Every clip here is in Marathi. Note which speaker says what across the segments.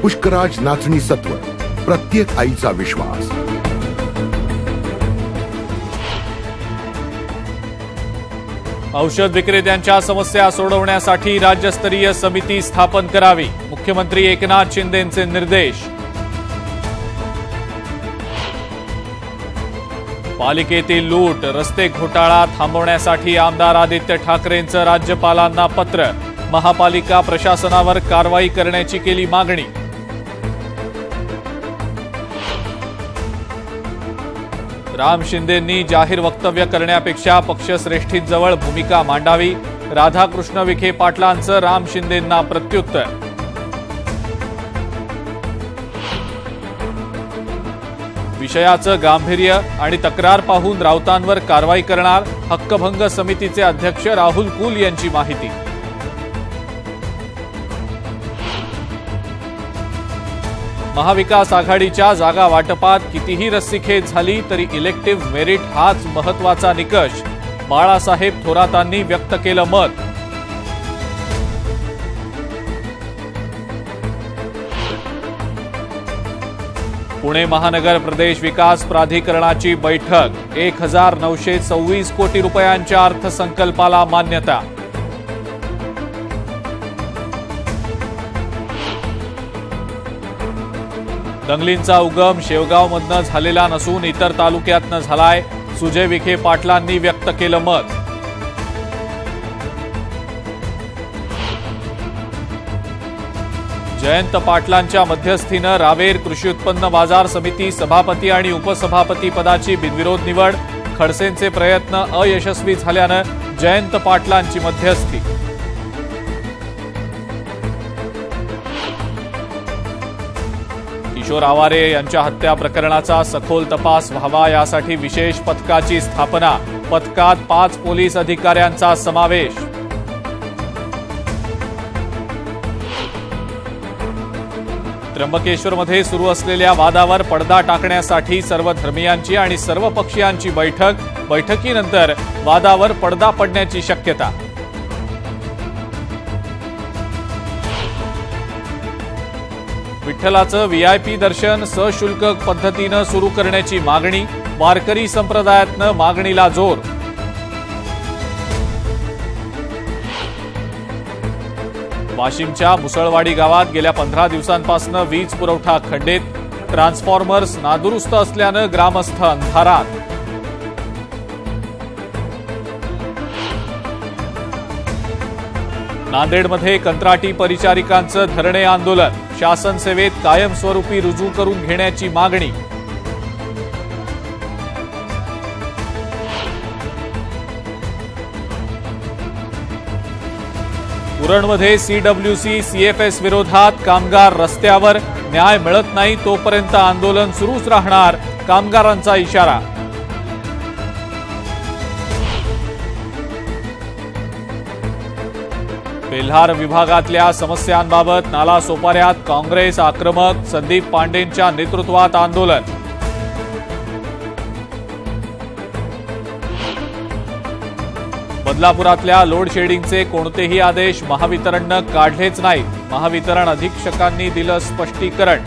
Speaker 1: पुष्कराज नाचणी सत्व, प्रत्येक आईचा विश्वास।
Speaker 2: औषध विक्रेत्यांच्या समस्या सोडवण्यासाठी राज्यस्तरीय समिती स्थापन करावी, मुख्यमंत्री एकनाथ शिंदेंचे निर्देश। पालिकेतील लूट, रस्ते घोटाळा थांबवण्यासाठी आमदार आदित्य ठाकरेंचं राज्यपालांना पत्र, महापालिका प्रशासनावर कारवाई करण्याची केली मागणी। राम शिंदेंनी जाहीर वक्तव्य करण्यापेक्षा पक्षश्रेष्ठींजवळ भूमिका मांडावी, राधाकृष्ण विखे पाटलांचं राम शिंदेंना प्रत्युत्तर। विषयाचं गांभीर्य आणि तक्रार पाहून राऊतांवर कारवाई करणार, हक्कभंग समितीचे अध्यक्ष राहुल कुल यांची माहिती। महाविकास आघाडीच्या जागा वाटपात कितीही रस्सीखेच झाली तरी इलेक्टिव्ह मेरिट हाच महत्वाचा निकष, बाळासाहेब थोरातांनी व्यक्त केलं मत। पुणे महानगर प्रदेश विकास प्राधिकरणाची बैठक, 1926 कोटी रुपयांच्या अर्थसंकल्पाला मान्यता। दंगलींचा उगम शेवगावमधनं झालेला नसून इतर तालुक्यातनं झालाय, सुजय विखे पाटलांनी व्यक्त केलं मत। जयंत पाटलांच्या मध्यस्थीनं रावेर कृषी उत्पन्न बाजार समिती सभापती आणि उपसभापती पदाची बिनविरोध निवड, खडसेंचे प्रयत्न अयशस्वी झाल्यानं जयंत पाटलांची मध्यस्थी। किशोर आवारे यांच्या हत्या प्रकरणाचा सखोल तपास व्हावा यासाठी विशेष पथकाची स्थापना, पथकात 5 पोलीस अधिकाऱ्यांचा समावेश। त्र्यंबकेश्वरमध्ये सुरू असलेल्या वादावर पडदा टाकण्यासाठी सर्व धर्मीयांची आणि सर्व पक्षीयांची बैठक, बैठकीनंतर वादावर पडदा पडण्याची शक्यता। विठ्ठलाचं व्हीआयपी दर्शन सशुल्क पद्धतीनं सुरू करण्याची मागणी, वारकरी संप्रदायातनं मागणीला जोर। वाशिमच्या मुसळवाडी गावात गेल्या 15 दिवसांपासून वीज पुरवठा खंडित, ट्रान्सफॉर्मर्स नादुरुस्त असल्यानं ग्रामस्थ अंधारात। नांदेडमध्ये कंत्राटी परिचारिकांचं धरणे आंदोलन, शासन सेवेत कायमस्वरूपी रुजू करून घेण्याची मागणी। उरणमध्ये सीडब्ल्यूसी सीएफएस विरोधात कामगार रस्त्यावर, न्याय मिळत नाही तोपर्यंत आंदोलन सुरूच राहणार, कामगारांचा इशारा। बेल्हार विभागातल्या समस्यांबाबत नालासोपाऱ्यात काँग्रेस आक्रमक, संदीप पांडेंच्या नेतृत्वात आंदोलन। बदलापुरातल्या लोड शेडिंगचे कोणतेही आदेश महावितरणनं काढलेच नाहीत, महावितरण अधीक्षकांनी दिलं स्पष्टीकरण।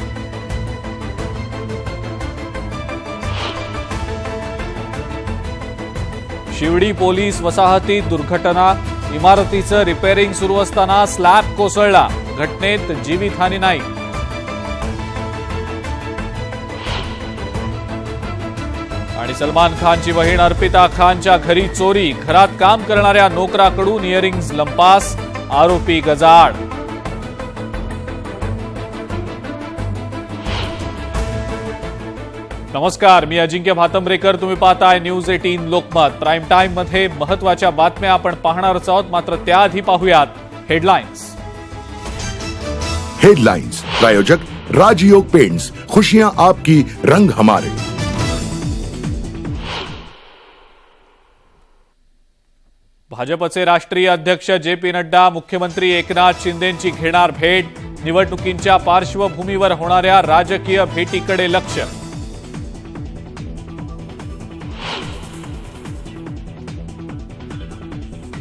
Speaker 2: शिवडी पोलीस वसाहतीत दुर्घटना, इमारतीचं रिपेअरिंग सुरू असताना स्लॅब कोसळला, घटनेत जीवितहानी नाही। आणि सलमान खानची बहीण अर्पिता खानच्या घरी चोरी, घरात काम करणाऱ्या नोकराकडून इयरिंग्ज लंपास, आरोपी गजाआड। नमस्कार, मी अजिंक्य भातंब्रेकर, तुम्ही पाहताय न्यूज 18 लोकमत। प्राईम टाइम मध्ये महत्वाच्या बातम्या आपण पाहणारच आहोत, मात्र त्याआधी पाहूयात हेडलाइन्स।
Speaker 1: हेडलाइन्स प्रायोजक राजयोग पेंट्स, खुशियां आपकी, रंग हमारे।
Speaker 2: भाजपचे राष्ट्रीय अध्यक्ष जे.पी. नड्डा मुख्यमंत्री एकनाथ शिंदेंची घेणार भेट, निवडणुकींच्या पार्श्वभूमीवर होणाऱ्या राजकीय भेटीकडे लक्ष।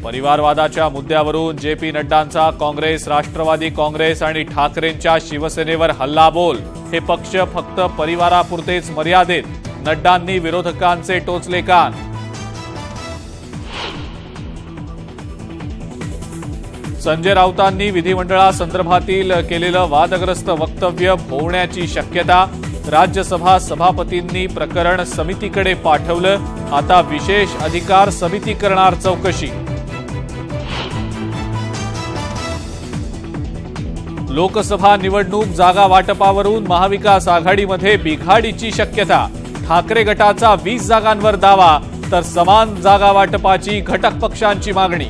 Speaker 2: परिवारवादाच्या मुद्द्यावरून जे.पी. नड्डांचा काँग्रेस, राष्ट्रवादी काँग्रेस आणि ठाकरेंच्या शिवसेनेवर हल्लाबोल. हे पक्ष फक्त परिवारापुरतेच मर्यादित. नड्डांनी विरोधकांचे टोचले कान. संजय राऊतांनी विधिमंडळासंदर्भातील केलेलं वादग्रस्त वक्तव्य भोवण्याची शक्यता. राज्यसभा सभापतींनी प्रकरण समितीकडे पाठवलं. आता विशेष अधिकार समिती करणार चौकशी. लोकसभा निवडणूक जागा वाटपावरून महाविकास आघाडीमध्ये बिघाडीची शक्यता. ठाकरे गटाचा 20 जागांवर दावा, तर समान जागा वाटपाची घटक पक्षांची मागणी.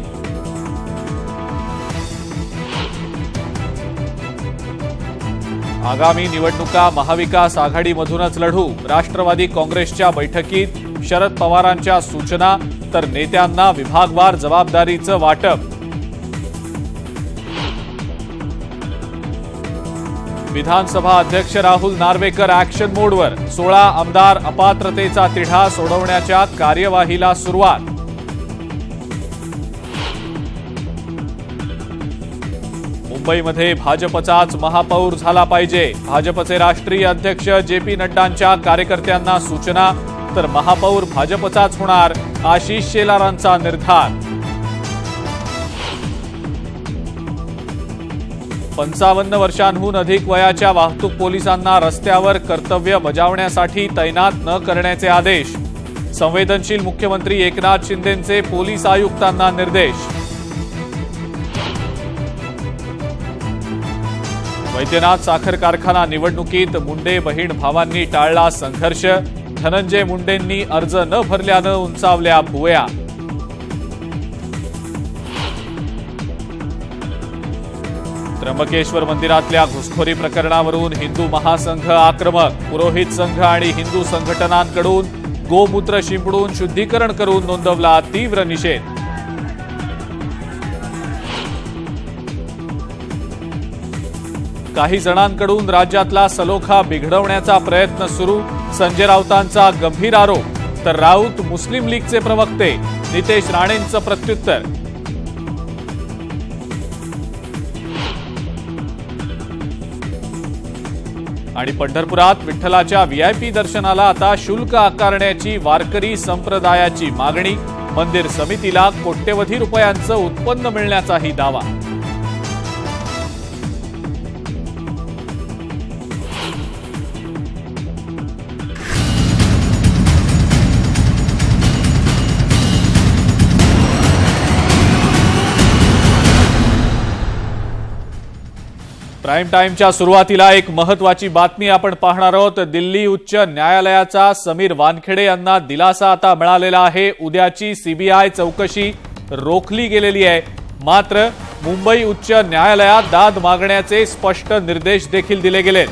Speaker 2: आगामी निवडणुका महाविकास आघाडीमधूनच लढू. राष्ट्रवादी काँग्रेसच्या बैठकीत शरद पवारांच्या सूचना, तर नेत्यांना विभागवार जबाबदारीचं वाटप. विधानसभा अध्यक्ष राहुल नार्वेकर ऍक्शन मोडवर. 16 आमदार अपात्रतेचा तिढा सोडवण्याच्या कार्यवाहीला सुरुवात. मुंबईमध्ये भाजपचाच महापौर झाला पाहिजे. भाजपचे राष्ट्रीय अध्यक्ष जे.पी. नड्डांच्या कार्यकर्त्यांना सूचना, तर महापौर भाजपचाच होणार. आशिष शेलारांचा निर्धार. 55 वर्षांहून अधिक वयाच्या वाहतूक पोलिसांना रस्त्यावर कर्तव्य बजावण्यासाठी तैनात न करण्याचे आदेश. संवेदनशील मुख्यमंत्री एकनाथ शिंदेंचे पोलीस आयुक्तांना निर्देश. वैद्यनाथ साखर कारखाना निवडणुकीत मुंडे बहीण भावांनी टाळला संघर्ष. धनंजय मुंडेंनी अर्ज न भरल्यानं उंचावल्या भुवया. त्र्यंबकेश्वर मंदिरातल्या घुसखोरी प्रकरणावरून हिंदू महासंघ आक्रमक. पुरोहित संघ आणि हिंदू संघटनांकडून गोमूत्र शिंपडून शुद्धीकरण करून नोंदवला तीव्र निषेध. काही जणांकडून राज्यातला सलोखा बिघडवण्याचा प्रयत्न सुरू. संजय राऊतांचा गंभीर आरोप, तर राऊत मुस्लिम लीगचे प्रवक्ते. नितेश राणेंचं प्रत्युत्तर. आणि पंढरपुरात विठ्ठलाच्या व्हीआयपी दर्शनाला आता शुल्क आकारण्याची वारकरी संप्रदायाची मागणी. मंदिर समितीला कोट्यवधी रुपयांचं उत्पन्न मिळण्याचाही दावा. प्राईम टाइमच्या सुरुवातीला एक महत्वाची बातमी आपण पाहणार आहोत. दिल्ली उच्च न्यायालयाचा समीर वानखेडे यांना दिलासा आता मिळालेला आहे. उद्याची सीबीआय चौकशी रोखली गेलेली आहे. मात्र मुंबई उच्च न्यायालयात दाद मागण्याचे स्पष्ट निर्देश देखील दिले गेले.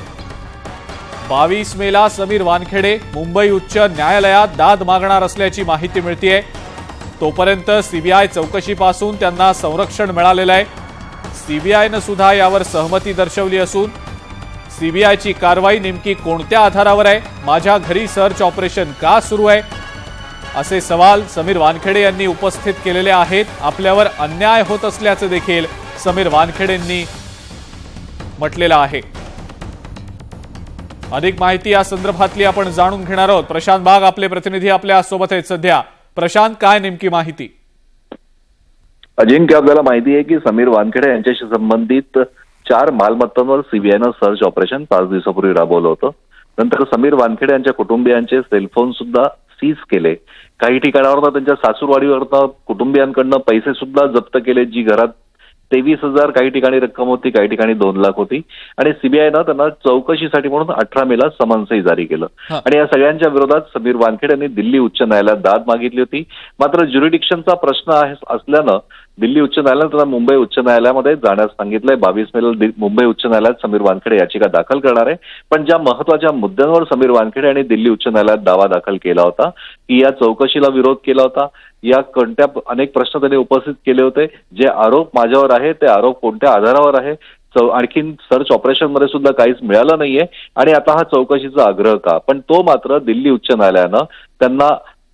Speaker 2: 22 मेला समीर वानखेडे मुंबई उच्च न्यायालयात दाद मागणार असल्याची माहिती मिळतेय. तोपर्यंत सीबीआय चौकशीपासून त्यांना संरक्षण मिळालेलं आहे. सीबीआयनं सुद्धा यावर सहमती दर्शवली असून सीबीआयची कारवाई नेमकी कोणत्या आधारावर आहे, माझ्या घरी सर्च ऑपरेशन का सुरू आहे, असे सवाल समीर वानखेडे यांनी उपस्थित केलेले आहेत. आपल्यावर अन्याय होत असल्याचे देखील समीर वानखेडेंनी म्हटलेलं आहे. अधिक माहिती या संदर्भातली आपण जाणून घेणार आहोत. प्रशांत बाग आपले प्रतिनिधी आपल्या सोबत आहेत सध्या. प्रशांत, काय नेमकी माहिती?
Speaker 3: अजिंक्य, आपल्याला माहिती आहे की समीर वानखेडे यांच्याशी संबंधित 4 मालमत्तांवर सीबीआयनं सर्च ऑपरेशन 5 दिवसापूर्वी राबवलं होतं. नंतर समीर वानखेडे यांच्या कुटुंबियांचे सेलफोन सुद्धा सीज केले. काही ठिकाणावर त्यांच्या सासूरवाडीवर कुटुंबियांकडनं पैसे सुद्धा जप्त केले, जी घरात 23,000 काही ठिकाणी रक्कम होती, काही ठिकाणी 2 लाख होती. आणि सीबीआयनं त्यांना चौकशीसाठी म्हणून 18 मेला समन्सही जारी केलं. आणि या सगळ्यांच्या विरोधात समीर वानखेडे यांनी दिल्ली उच्च न्यायालयात दाद मागितली होती. मात्र ज्युरिडिक्शनचा प्रश्न असल्यानं दिल्ली उच्च न्यायालयानं त्यांना मुंबई उच्च न्यायालयामध्ये जाण्यास सांगितलंय. 22 मेला मुंबई उच्च न्यायालयात समीर वानखेडे याचिका दाखल करणार आहे. पण ज्या महत्वाच्या मुद्द्यांवर समीर वानखेडे यांनी दिल्ली उच्च न्यायालयात दावा दाखल केला होता, की या चौकशीला विरोध केला होता, या कोणत्या अनेक प्रश्न त्यांनी उपस्थित केले होते. जे आरोप माझ्यावर आहे ते आरोप कोणत्या आधारावर आहे, आणखीन सर्च ऑपरेशन मध्ये सुद्धा काहीच मिळालं नाहीये, आणि आता हा चौकशीचा आग्रह का. पण तो मात्र दिल्ली उच्च न्यायालयानं त्यांना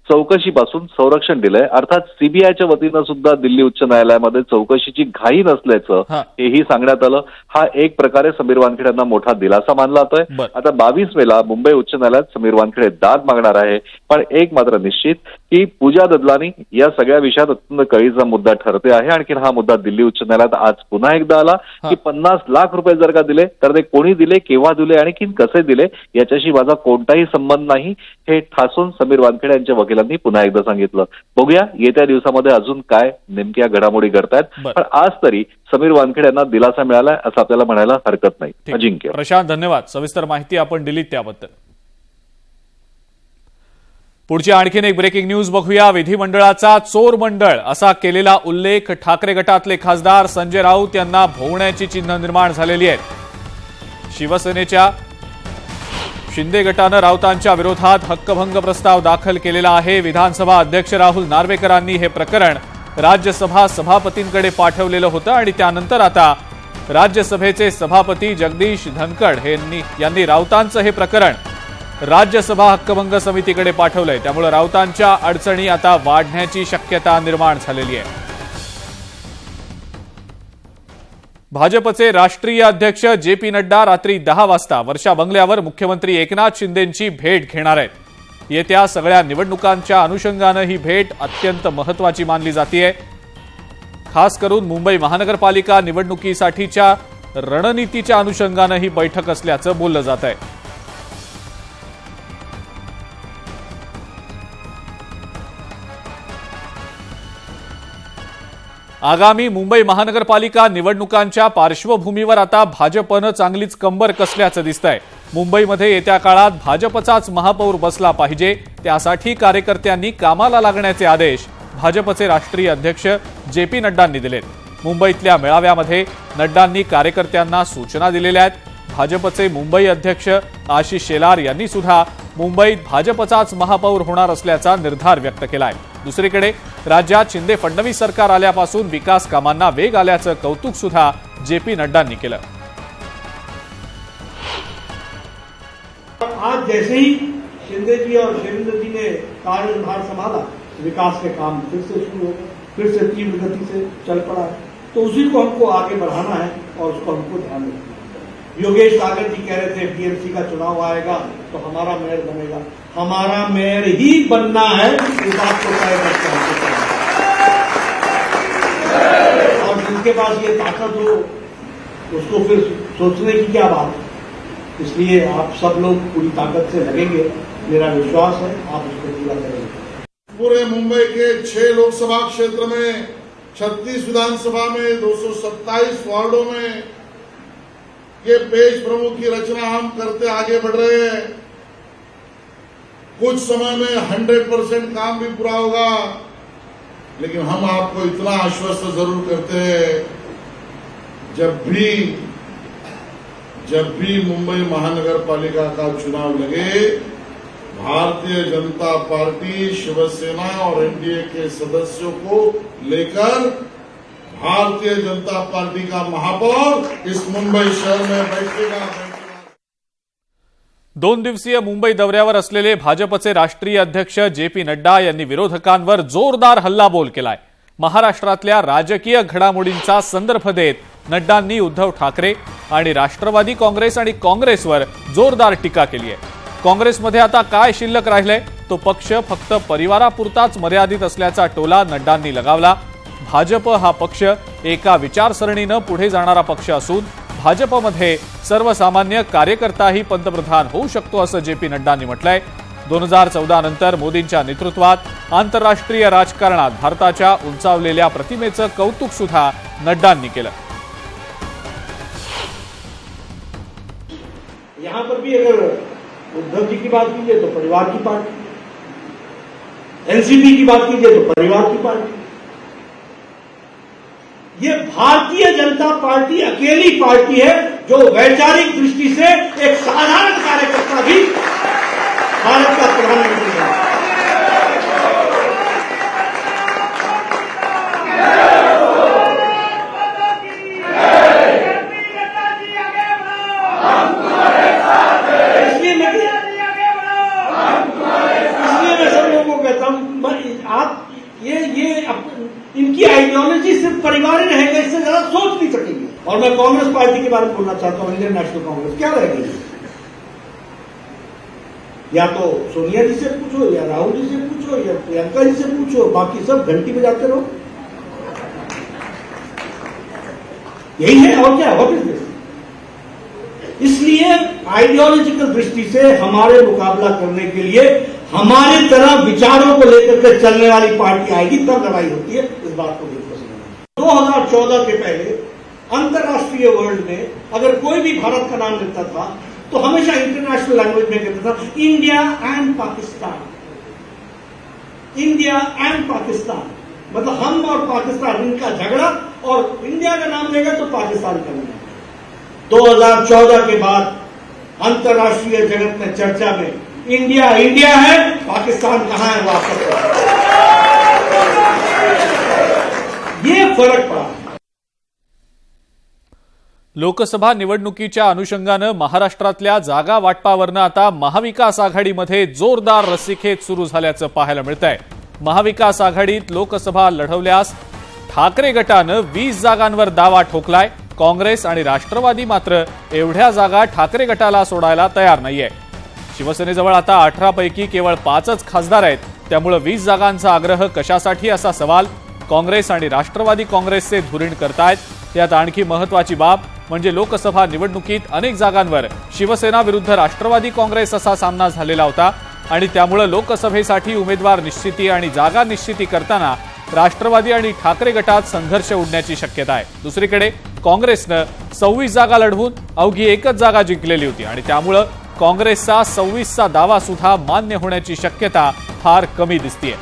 Speaker 3: चौकशीपासून संरक्षण दिलंय. अर्थात सीबीआयच्या वतीनं सुद्धा दिल्ली उच्च न्यायालयामध्ये चौकशीची घाई नसल्याचं हेही सांगण्यात आलं. हा एक प्रकारे समीर वानखेडे यांना मोठा दिलासा मानला जातोय. आता 22 मेला मुंबई उच्च न्यायालयात समीर वानखेडे दाद मागणार आहे. पण एक मात्र निश्चित की पूजा ददलानी या सगळ्या विषयात अत्यंत कळीचा मुद्दा ठरते आहे. आणखी हा मुद्दा दिल्ली उच्च न्यायालयात आज पुन्हा एकदा आला की 50 लाख रुपये जर का दिले तर ते कोणी दिले, केव्हा दिले, आणखी कसे दिले याच्याशी माझा कोणताही संबंध नाही, हे ठासून समीर वानखेडे यांच्या वकिलांनी पुन्हा एकदा सांगितलं. बघूया येत्या दिवसामध्ये अजून काय नेमक्या घडामोडी घडतायत. पण आज तरी समीर वानखेडे यांना दिलासा मिळालाय असं आपल्याला म्हणायला हरकत नाही. अजिंक्य.
Speaker 2: प्रशांत, धन्यवाद. सविस्तर माहिती आपण दिलीत त्याबद्दल. पुढची आणखीन एक ब्रेकिंग न्यूज बघूया. विधिमंडळाचा चोर मंडळ असा केलेला उल्लेख ठाकरे गटातले खासदार संजय राऊत यांना भोवण्याची चिन्ह निर्माण झालेली आहेत. शिवसेनेच्या शिंदे गटानं राऊतांच्या विरोधात हक्कभंग प्रस्ताव दाखल केलेला आहे. विधानसभा अध्यक्ष राहुल नार्वेकरांनी हे प्रकरण राज्यसभा सभापतींकडे पाठवलेलं होतं आणि त्यानंतर आता राज्यसभेचे सभापती जगदीश धनखड यांनी राऊतांचं हे प्रकरण राज्यसभा हक्कभंग समितीकडे पाठवलंय. त्यामुळे राऊतांच्या अडचणी आता वाढण्याची शक्यता निर्माण झालेली आहे. भाजपचे राष्ट्रीय अध्यक्ष जे.पी. नड्डा रात्री 10 वाजता वर्षा बंगल्यावर मुख्यमंत्री एकनाथ शिंदेंची भेट घेणार आहेत. येत्या सगळ्या निवडणुकांच्या अनुषंगानं ही भेट अत्यंत महत्त्वाची मानली जातेय. खास करून मुंबई महानगरपालिका निवडणुकीसाठीच्या रणनीतीच्या अनुषंगानं ही बैठक असल्याचं बोललं जात आहे. आगामी मुंबई महानगरपालिका निवडणुकांच्या पार्श्वभूमीवर आता भाजपनं चांगलीच कंबर कसल्याचं दिसतंय. मुंबईमध्ये येत्या काळात भाजपचाच महापौर बसला पाहिजे, त्यासाठी कार्यकर्त्यांनी कामाला लागण्याचे आदेश भाजपचे राष्ट्रीय अध्यक्ष जे.पी. नड्डांनी दिलेत. मुंबईतल्या मेळाव्यामध्ये नड्डांनी कार्यकर्त्यांना सूचना दिलेल्या आहेत. भाजपचे मुंबई अध्यक्ष आशिष शेलार यांनी सुद्धा मुंबईत भाजपचाच महापौर होणार असल्याचा निर्धार व्यक्त केलाय. दुसरीकडे राज्यात शिंदे फडणवीस सरकार आल्यापासून विकास कामांना वेग आल्याचं कौतुक सुद्धा जे.पी. नड्डांनी केलं.
Speaker 4: आज जैसे ही शिंदे जी और शिवेंद्र जी ने कार्यभार संभाला, विकास के काम फिर से शुरू हो गए, फिर से तीव्र गति से चल पड़ा है. तो उसी को हमको आगे बढ़ाना है और उसको हमको ध्यान रखना है. योगेश सागर जी कह रहे थे टीएमसी का चुनाव आएगा तो हमारा मेयर बनेगा. हमारा मेयर ही बनना है, इस बात को तय करके और जिनके पास ये ताकत हो उसको फिर सोचने की क्या बात है. इसलिए आप सब लोग पूरी ताकत से लगेंगे, मेरा विश्वास है आप उसको पूरा करेंगे.
Speaker 5: पूरे मुंबई के 6 लोकसभा क्षेत्र में, 36 विधानसभा में, 227 वार्डों में ये पेश प्रमुख की रचना हम करते आगे बढ़ रहे हैं. कुछ समय में 100% काम भी पूरा होगा, लेकिन हम आपको इतना आश्वस्त जरूर करते हैं, जब भी मुंबई महानगर पालिका का चुनाव लगे, भारतीय जनता पार्टी, शिवसेना और एनडीए के सदस्यों को लेकर भारतीय जनता पार्टी का महापौर इस मुंबई शहर में बैठेगा.
Speaker 2: 2 दिवसीय मुंबई दौऱ्यावर असलेले भाजपचे राष्ट्रीय अध्यक्ष जे.पी. नड्डा यांनी विरोधकांवर जोरदार हल्लाबोल केलाय. महाराष्ट्रातल्या राजकीय घडामोडींचा संदर्भ देत नड्डांनी उद्धव ठाकरे आणि राष्ट्रवादी काँग्रेस आणि काँग्रेसवर जोरदार टीका केली आहे. काँग्रेसमध्ये आता काय शिल्लक राहिलंय, तो पक्ष फक्त परिवारापुरताच मर्यादित असल्याचा टोला नड्डांनी लगावला. भाजप हा पक्ष एका विचारसरणीनं पुढे जाणारा पक्ष असून भाजपमध्ये सर्वसामान्य कार्यकर्ताही पंतप्रधान होऊ शकतो असं जे.पी. नड्डांनी म्हटलंय. 2014 नंतर मोदींच्या नेतृत्वात आंतरराष्ट्रीय राजकारणात भारताच्या उंचावलेल्या प्रतिमेचं कौतुक सुद्धा नड्डांनी केलं.
Speaker 4: यहां पर भी अगर उद्धव जी की बात कीजिए तो परिवार की पार्टी, एनसीपी की बात कीजिए तो परिवार की पार्टी. ये भारतीय जनता पार्टी अकेली पार्टी है जो वैचारिक दृष्टि से एक साधारण कार्यकर्ता भी भारत का प्रधानमंत्री है. इसलिए मैं सब लोगों को कहता हूं मैं कांग्रेस पार्टी के बारे में बोलना चाहता हूं, इंडियन नेशनल कांग्रेस क्या रह गई? या तो सोनिया जी से पूछो, या राहुल जी से पूछो, या प्रियंका जी से पूछो, बाकी सब घंटी बजाते रहो। यही है और क्या? व्हाट इज दिस? इसलिए आइडियोलॉजिकल दृष्टि से हमारे मुकाबला करने के लिए हमारी तरह विचारों को लेकर के चलने वाली पार्टी आएगी, तब लड़ाई होती है। इस बात को बिल्कुल समझना। 2014 के पहले अंतर्राष्ट्रीय वर्ल्ड में अगर कोई भी भारत का नाम लेता था तो हमेशा इंटरनेशनल लैंग्वेज में कहता था India end Pakistan, India end Pakistan, मतलब हम और पाकिस्तान, इनका झगड़ा, और इंडिया का नाम लेगा तो पाकिस्तान का नाम। 2014 के बाद अंतर्राष्ट्रीय जगत में चर्चा में इंडिया इंडिया है, पाकिस्तान कहां है वापस, ये फरक पड़ा।
Speaker 2: लोकसभा निवडणुकीच्या अनुषंगानं महाराष्ट्रातल्या जागा वाटपावरनं आता महाविकास आघाडीमध्ये जोरदार रस्सीखेच सुरू झाल्याचं पाहायला मिळतंय। महाविकास आघाडीत लोकसभा लढवल्यास ठाकरे गटानं 20 जागांवर दावा ठोकलाय। काँग्रेस आणि राष्ट्रवादी मात्र एवढ्या जागा ठाकरे गटाला सोडायला तयार नाहीये। शिवसेनेजवळ आता 18 पैकी केवळ 5च खासदार आहेत, त्यामुळे 20 जागांचा आग्रह कशासाठी असा सवाल काँग्रेस आणि राष्ट्रवादी काँग्रेसचे धुरीण करतायत। यात आणखी महत्वाची बाब म्हणजे लोकसभा निवडणुकीत अनेक जागांवर शिवसेना विरुद्ध राष्ट्रवादी काँग्रेस असा सामना झालेला होता आणि त्यामुळे लोकसभेसाठी उमेदवार निश्चिती आणि जागा निश्चिती करताना राष्ट्रवादी आणि ठाकरे गटात संघर्ष उडण्याची शक्यता आहे। दुसरीकडे काँग्रेसनं 26 जागा लढवून अवघी एकच जागा जिंकलेली होती आणि त्यामुळे काँग्रेसचा 26चा दावा सुद्धा मान्य होण्याची शक्यता फार कमी दिसतेय।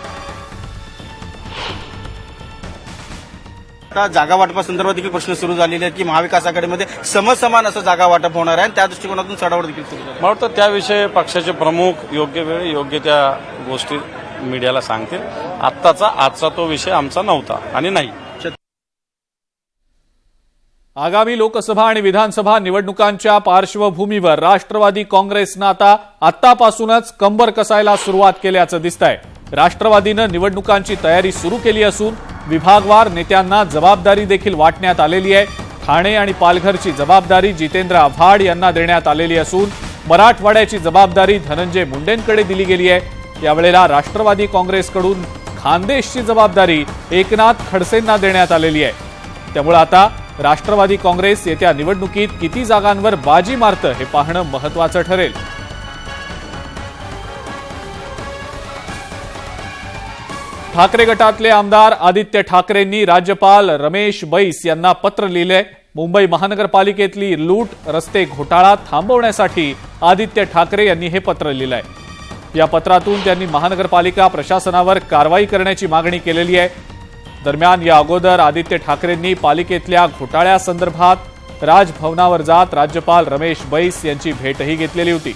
Speaker 6: आता जागा वाटपासंदर्भात देखील प्रश्न सुरू झालेले आहेत की महाविकास आघाडीमध्ये समसमान असं जागा वाटप होणार आहे आणि त्या दृष्टिकोनातून चढाओढ देखील सुरू झाली।
Speaker 7: मला वाटतं त्याविषयी पक्षाचे प्रमुख योग्य वेळी योग्य त्या गोष्टी मीडियाला सांगतील। आजचा तो विषय आमचा नव्हता आणि नाही।
Speaker 2: आगामी लोकसभा आणि विधानसभा निवडणुकांच्या पार्श्वभूमीवर राष्ट्रवादी काँग्रेसनं आतापासूनच कंबर कसायला सुरुवात केल्याचं दिसतंय। राष्ट्रवादीनं निवडणुकांची तयारी सुरू केली असून विभागवार नेत्यांना जबाबदारी देखील वाटण्यात आलेली आहे। ठाणे आणि पालघरची जबाबदारी जितेंद्र आव्हाड यांना देण्यात आलेली असून मराठवाड्याची जबाबदारी धनंजय मुंडेंकडे दिली गेली आहे। यावेळेला राष्ट्रवादी काँग्रेसकडून खानदेशची जबाबदारी एकनाथ खडसेंना देण्यात आलेली आहे। त्यामुळे आता राष्ट्रवादी काँग्रेस येत्या निवडणुकीत किती जागांवर बाजी मारतं हे पाहणं महत्त्वाचं ठरेल। ठाकरे गटातले आमदार आदित्य ठाकरेंनी राज्यपाल रमेश बैस यांना पत्र लिहिलंय। मुंबई महानगरपालिकेतली लूट रस्ते घोटाळा थांबवण्यासाठी आदित्य ठाकरे यांनी हे पत्र लिहिलंय। या पत्रातून त्यांनी महानगरपालिका प्रशासनावर कारवाई करण्याची मागणी केलेली आहे। दरम्यान या अगोदर आदित्य ठाकरेंनी पालिकेतल्या घोटाळ्यासंदर्भात राजभवनावर जात राज्यपाल रमेश बैस यांची भेटही घेतलेली होती।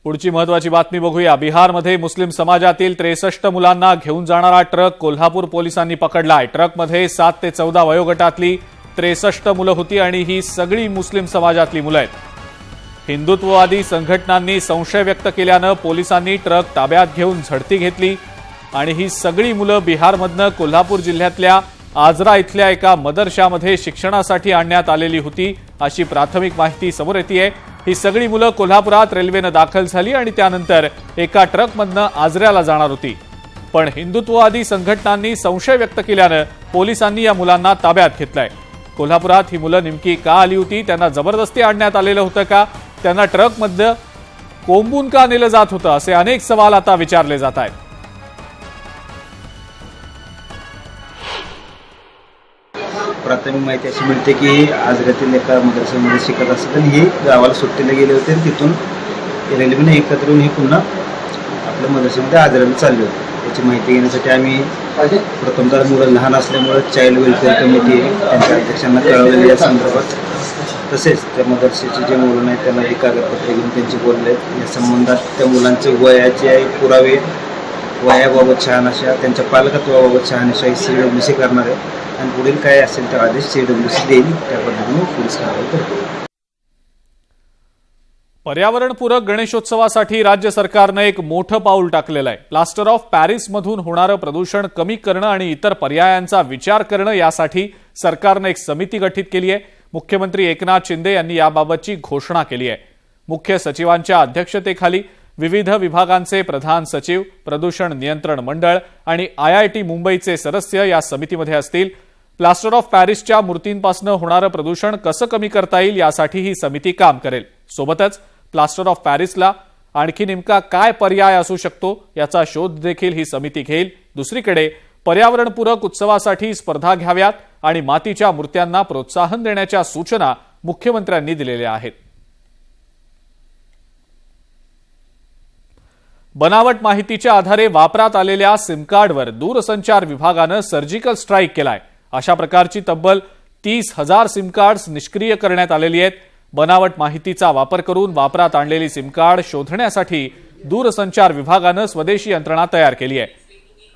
Speaker 2: पुढची महत्वाची बातमी बघूया। बिहारमध्ये मुस्लिम समाजातील 63 मुलांना घेऊन जाणारा ट्रक कोल्हापूर पोलिसांनी पकडलाय। ट्रकमध्ये 7 ते 14 वयोगटातली 63 मुलं होती आणि ही सगळी मुस्लिम समाजातली मुलं आहेत। हिंदुत्ववादी संघटनांनी संशय व्यक्त केल्यानं पोलिसांनी ट्रक ताब्यात घेऊन झडती घेतली आणि ही सगळी मुलं बिहारमधनं कोल्हापूर जिल्ह्यातल्या आजरा इथल्या एका मदरशामध्ये शिक्षणासाठी आणण्यात आलेली होती अशी प्राथमिक माहिती समोर येतेय। ही सगळी मुलं कोल्हापुरात रेल्वेनं दाखल झाली आणि त्यानंतर एका ट्रकमधनं आजऱ्याला जाणार होती, पण हिंदुत्ववादी संघटनांनी संशय व्यक्त केल्यानं पोलिसांनी या मुलांना ताब्यात घेतलंय। कोल्हापुरात ही मुलं नेमकी का आली होती? त्यांना जबरदस्ती आणण्यात आलेलं होतं का? त्यांना ट्रकमध्ये कोंबून का नेलं जात होतं? असे अनेक सवाल आता विचारले जात आहेत।
Speaker 6: प्राथमिक माहिती अशी मिळते की आजऱ्यातील एका मदरशामध्ये शिकत असताना हे गावाला सुट्टीला गेले होते आणि तिथून रेल्वेने एकत्र येऊन हे पुन्हा आपल्या मदरशामध्ये आजऱ्याला चालले होते। याची माहिती घेण्यासाठी आम्ही प्रथमतः मुलं लहान असल्यामुळे चाइल्ड वेलफेअर कमिटी त्यांच्या अध्यक्षांना कळवलेली या संदर्भात तसेच त्या मदरसेचे जे मुलं आहेत त्यांना एक कागदपत्रे घेऊन त्यांचे बोलले या संबंधात त्या मुलांचे वयाचे पुरावे, वयाबाबत शहानिशा, त्यांच्या पालकत्वाबाबत शहानिशा CWC करणार आहे आणि पुढील काय असेल ते आदेश CWC देईल, त्या पद्धतीने पोलीस कारवाई करतील.
Speaker 2: पर्यावरणपूरक गणेशोत्सवासाठी राज्य सरकारनं एक मोठं पाऊल टाकलेलं आहे. प्लास्टर ऑफ पॅरिसमधून होणारं प्रदूषण कमी करणं आणि इतर पर्यायांचा विचार करणं यासाठी सरकारनं एक समिती गठीत केली आहे. मुख्यमंत्री एकनाथ शिंदे यांनी याबाबतची घोषणा केली आहे. मुख्य सचिवांच्या अध्यक्षतेखाली विविध विभागांचे प्रधान सचिव, प्रदूषण नियंत्रण मंडळ आणि IIT मुंबईचे सदस्य या समितीमध्ये असतील. प्लास्टर ऑफ पॅरिसच्या मूर्तींपासून होणारं प्रदूषण कसं कमी करता येईल यासाठी ही समिती काम करेल. सोबतच प्लास्टर ऑफ पॅरिसला आणखी नेमका काय पर्याय असू शकतो याचा शोध देखील ही समिती घेईल. दुसरीकडे पर्यावरणपूरक उत्सवासाठी स्पर्धा घ्याव्यात आणि मातीच्या मूर्त्यांना प्रोत्साहन देण्याच्या सूचना मुख्यमंत्र्यांनी दिलेल्या आहेत. बनावट माहितीच्या आधारे वापरात आलेल्या सिम कार्डवर दूरसंचार विभागानं सर्जिकल स्ट्राईक केलाय. अशा प्रकारची तब्बल 30,000 सिम कार्ड्स निष्क्रिय करण्यात आलेली आहेत. बनावट माहितीचा वापर करून वापरात आणलेली सिम कार्ड शोधण्यासाठी दूरसंचार विभागानं स्वदेशी यंत्रणा तयार केली आहे.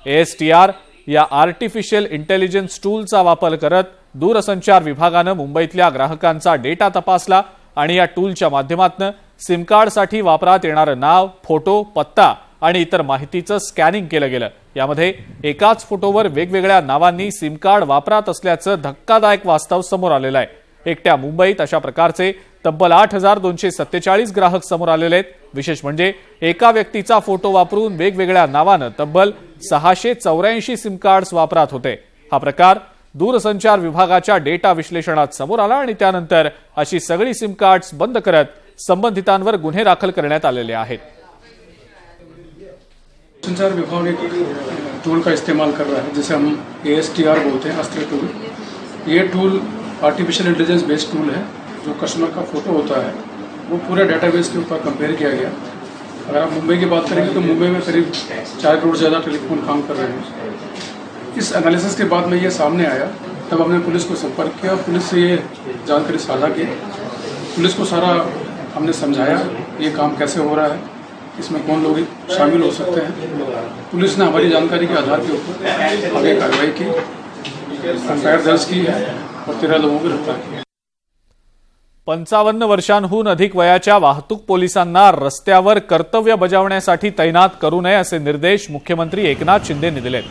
Speaker 2: ASTR या आर्टिफिशियल इंटेलिजन्स टूलचा वापर करत दूरसंचार विभागानं मुंबईतल्या ग्राहकांचा डेटा तपासला आणि या टूलच्या माध्यमातून सिम कार्डसाठी वापरात येणारं नाव, फोटो, पत्ता आणि इतर माहितीचं स्कॅनिंग केलं गेलं. यामध्ये एकाच फोटोवर वेगवेगळ्या नावांनी सिम कार्ड वापरात असल्याचं धक्कादायक वास्तव समोर आलेलं आहे. एकट्या मुंबईत अशा प्रकारचे तब्बल 8,247 ग्राहक समोर आलेले आहेत. विशेष म्हणजे एका व्यक्तीचा फोटो वापरून वेगवेगळ्या नावानं तब्बल 684 सिम कार्ड्स वापरात होते. हा प्रकार दूरसंचार विभागाच्या डेटा विश्लेषणात समोर आला आणि त्यानंतर अशी सगळी सिम कार्ड्स बंद करत संबंधितांवर गुन्हे दाखल करण्यात आलेले आहेत.
Speaker 8: संचार विभाग एक टूल का इस्तेमाल कर रहा है जिसे हम ASTR बोलते हैं, अस्त्र टूल. ये tool artificial intelligence based tool है. जो कस्टमर का फोटो होता है वो पूरे डेटाबेस के ऊपर कंपेयर किया गया. अगर आप मुंबई की बात करेंगे तो मुंबई में करीब 4 करोड़ ज़्यादा टेलीफोन काम कर रहे हैं. इस एनालिसिस के बाद में ये सामने आया, तब हमने पुलिस को संपर्क किया, पुलिस से ये जानकारी साझा की. पुलिस को सारा हमने समझाया ये काम कैसे हो रहा है, इसमें कौन लोग शामिल हो सकते हैं. पुलिस ने हमारी जानकारी के आधार के ऊपर आगे कार्रवाई की, FIR दर्ज की है और 13 लोगों को गिरफ्तार किया.
Speaker 2: 55 वर्षांहून अधिक वयाच्या वाहतूक पोलिसांना रस्त्यावर कर्तव्य बजावण्यासाठी तैनात करू नये असे निर्देश मुख्यमंत्री एकनाथ शिंदेंनी दिलेत.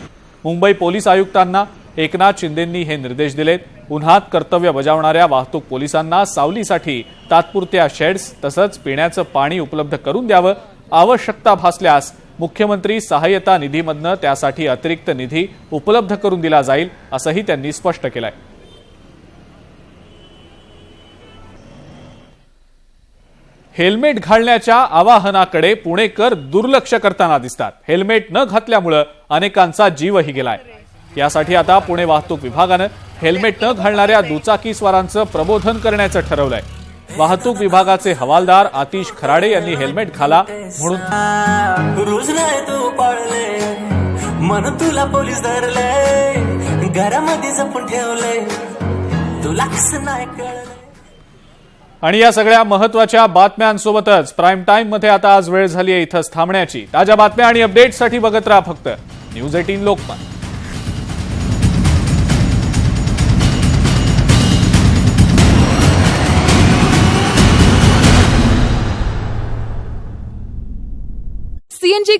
Speaker 2: मुंबई पोलीस आयुक्तांना एकनाथ शिंदेंनी हे निर्देश दिलेत. उन्हात कर्तव्य बजावणाऱ्या वाहतूक पोलिसांना सावलीसाठी तात्पुरत्या शेड्स तसंच पिण्याचं पाणी उपलब्ध करून द्यावं. आवश्यकता भासल्यास मुख्यमंत्री सहाय्यता निधीमधनं त्यासाठी अतिरिक्त निधी उपलब्ध करून दिला जाईल असंही त्यांनी स्पष्ट केलंय. हेल्मेट घालण्याच्या आवाहनाकडे पुणेकर दुर्लक्ष करताना दिसतात. हेल्मेट न घातल्यामुळे अनेकांचा जीवही गेलाय. यासाठी आता पुणे वाहतूक विभागानं हेल्मेट न घालणाऱ्या दुचाकीस्वारांचं प्रबोधन करण्याचं ठरवलंय. वाहतूक विभागाचे हवालदार आतिश खराडे यांनी हेल्मेट घाला म्हणून
Speaker 9: रोज नाही तू पाळले मन तुला पोलीस धरले घरामध्ये जपून ठेवले तुला कसं नाही कळले.
Speaker 2: आणि या सगळ्या महत्त्वाच्या बातम्यांसोबतच प्राईम टाइम मध्ये आता आज वेळ झाली आहे इथंच थांबण्याची. ताज्या बातम्या आणि अपडेट्ससाठी बघत राहा फक्त न्यूज 18 लोकमत.
Speaker 10: CNG